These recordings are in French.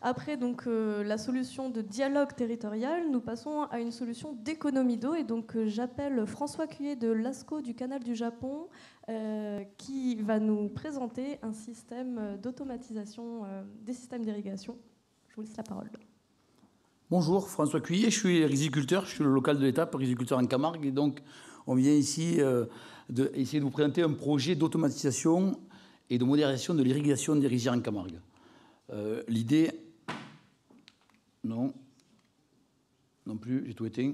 Après donc, la solution de dialogue territorial, nous passons à une solution d'économie d'eau. Et donc j'appelle François Cuillet de l'ASCO du Canal du Japon qui va nous présenter un système d'automatisation des systèmes d'irrigation. Je vous laisse la parole. Bonjour, François Cuillet, je suis riziculteur, je suis le local de l'État, riziculteur en Camargue. Et donc on vient ici essayer de vous présenter un projet d'automatisation et de modernisation de l'irrigation des rizières en Camargue. L'idée... Non. Non plus, j'ai tout éteint.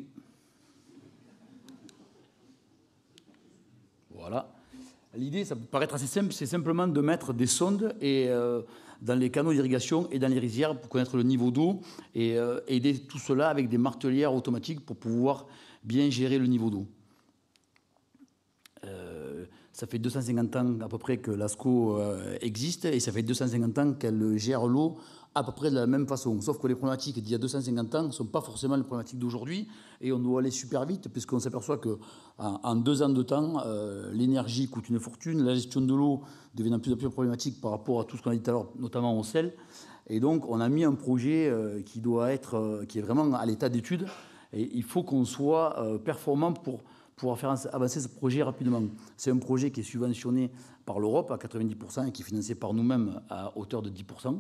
Voilà. L'idée, ça peut paraître assez simple, c'est simplement de mettre des sondes dans les canaux d'irrigation et dans les rizières pour connaître le niveau d'eau et aider tout cela avec des martelières automatiques pour pouvoir bien gérer le niveau d'eau. Ça fait 250 ans à peu près que l'ASCO existe et ça fait 250 ans qu'elle gère l'eau à peu près de la même façon. Sauf que les problématiques d'il y a 250 ans ne sont pas forcément les problématiques d'aujourd'hui et on doit aller super vite puisqu'on s'aperçoit qu'en 2 ans de temps, l'énergie coûte une fortune, la gestion de l'eau devient de plus en plus problématique par rapport à tout ce qu'on a dit tout à l'heure, notamment au sel. Et donc on a mis un projet qui est vraiment à l'état d'étude et il faut qu'on soit performant pour pouvoir faire avancer ce projet rapidement. C'est un projet qui est subventionné par l'Europe à 90% et qui est financé par nous-mêmes à hauteur de 10%.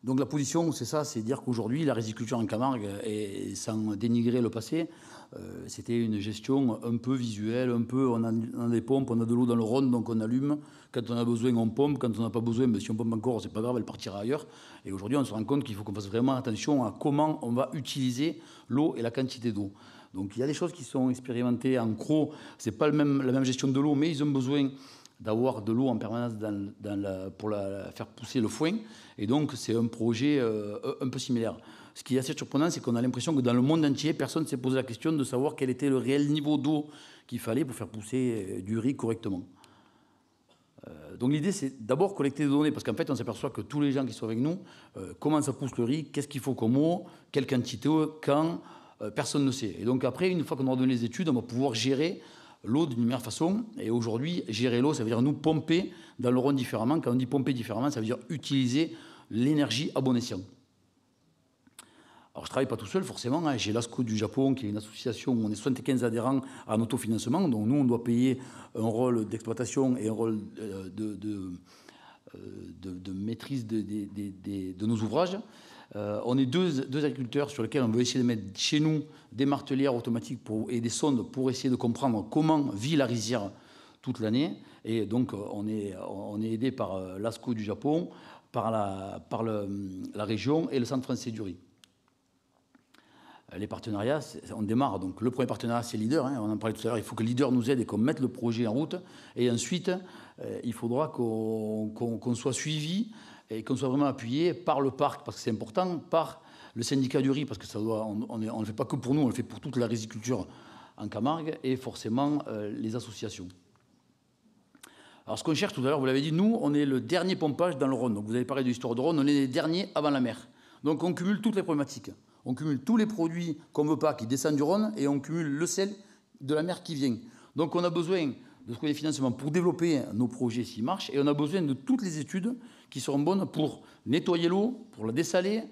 Donc la position, c'est ça, c'est dire qu'aujourd'hui, la riziculture en Camargue, et sans dénigrer le passé, c'était une gestion un peu visuelle, un peu, on a des pompes, on a de l'eau dans le Rhône, donc on allume. Quand on a besoin, on pompe. Quand on n'a pas besoin, mais si on pompe encore, c'est pas grave, elle partira ailleurs. Et aujourd'hui, on se rend compte qu'il faut qu'on fasse vraiment attention à comment on va utiliser l'eau et la quantité d'eau. Donc il y a des choses qui sont expérimentées en CRO. Ce n'est pas la même gestion de l'eau, mais ils ont besoin d'avoir de l'eau en permanence pour faire pousser le foin. Et donc c'est un projet un peu similaire. Ce qui est assez surprenant, c'est qu'on a l'impression que dans le monde entier, personne ne s'est posé la question de savoir quel était le réel niveau d'eau qu'il fallait pour faire pousser du riz correctement. Donc l'idée, c'est d'abord collecter des données, parce qu'en fait, on s'aperçoit que tous les gens qui sont avec nous, comment ça pousse le riz, qu'est-ce qu'il faut comme eau, quelle quantité, quand... personne ne sait. Et donc après, une fois qu'on aura donné les études, on va pouvoir gérer l'eau d'une meilleure façon. Et aujourd'hui, gérer l'eau, ça veut dire nous pomper dans le Rhône différemment. Quand on dit pomper différemment, ça veut dire utiliser l'énergie à bon escient. Alors je ne travaille pas tout seul, forcément. J'ai l'ASCO du Japon, qui est une association où on est 75 adhérents en autofinancement. Donc nous, on doit payer un rôle d'exploitation et un rôle de maîtrise de nos ouvrages. On est deux agriculteurs sur lesquels on veut essayer de mettre chez nous des martelières automatiques et des sondes pour essayer de comprendre comment vit la rizière toute l'année. Et donc on est aidé par l'ASCO du Japon, par la région et le Centre français du riz. Les partenariats, on démarre. Donc le premier partenariat, c'est Leader. On en parlait tout à l'heure. Il faut que Leader nous aide et qu'on mette le projet en route. Et ensuite, il faudra qu'on soit suivi et qu'on soit vraiment appuyé par le parc, parce que c'est important, par le syndicat du riz, parce que on ne le fait pas que pour nous, on le fait pour toute la riziculture en Camargue, et forcément les associations. Alors ce qu'on cherche tout à l'heure, vous l'avez dit, nous, on est le dernier pompage dans le Rhône. Donc vous avez parlé de l'histoire de Rhône, on est les derniers avant la mer. Donc on cumule toutes les problématiques. On cumule tous les produits qu'on ne veut pas, qui descendent du Rhône, et on cumule le sel de la mer qui vient. Donc on a besoin de trouver des financements pour développer nos projets s'ils marchent, et on a besoin de toutes les études qui seront bonnes pour nettoyer l'eau, pour la dessaler,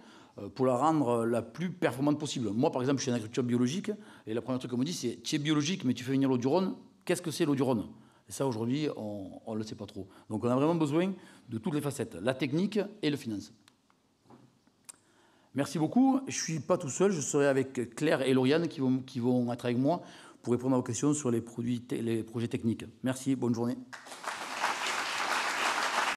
pour la rendre la plus performante possible. Moi, par exemple, je suis en agriculture biologique, et la première truc qu'on me dit, c'est « tu es biologique, mais tu fais venir l'eau du Rhône, qu'est-ce que c'est l'eau du Rhône ?» Et ça, aujourd'hui, on ne le sait pas trop. Donc on a vraiment besoin de toutes les facettes, la technique et le finance. Merci beaucoup. Je ne suis pas tout seul, je serai avec Claire et Lauriane qui vont être avec moi pour répondre à vos questions sur les projets techniques. Merci, bonne journée.